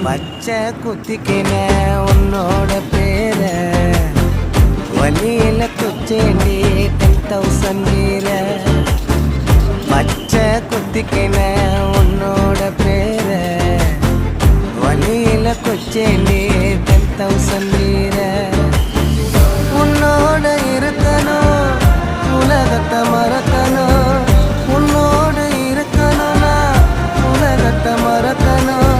பச்சை குத்திக்கின உன்னோட பேர வலியில குச்சேண்டி 10,000 வீர. பச்சை குத்திக்கின உன்னோட பேர வலியில குச்சேண்டி 10,000 வீர. உன்னோட இருக்கணும், உலகத்தை மறக்கணும்,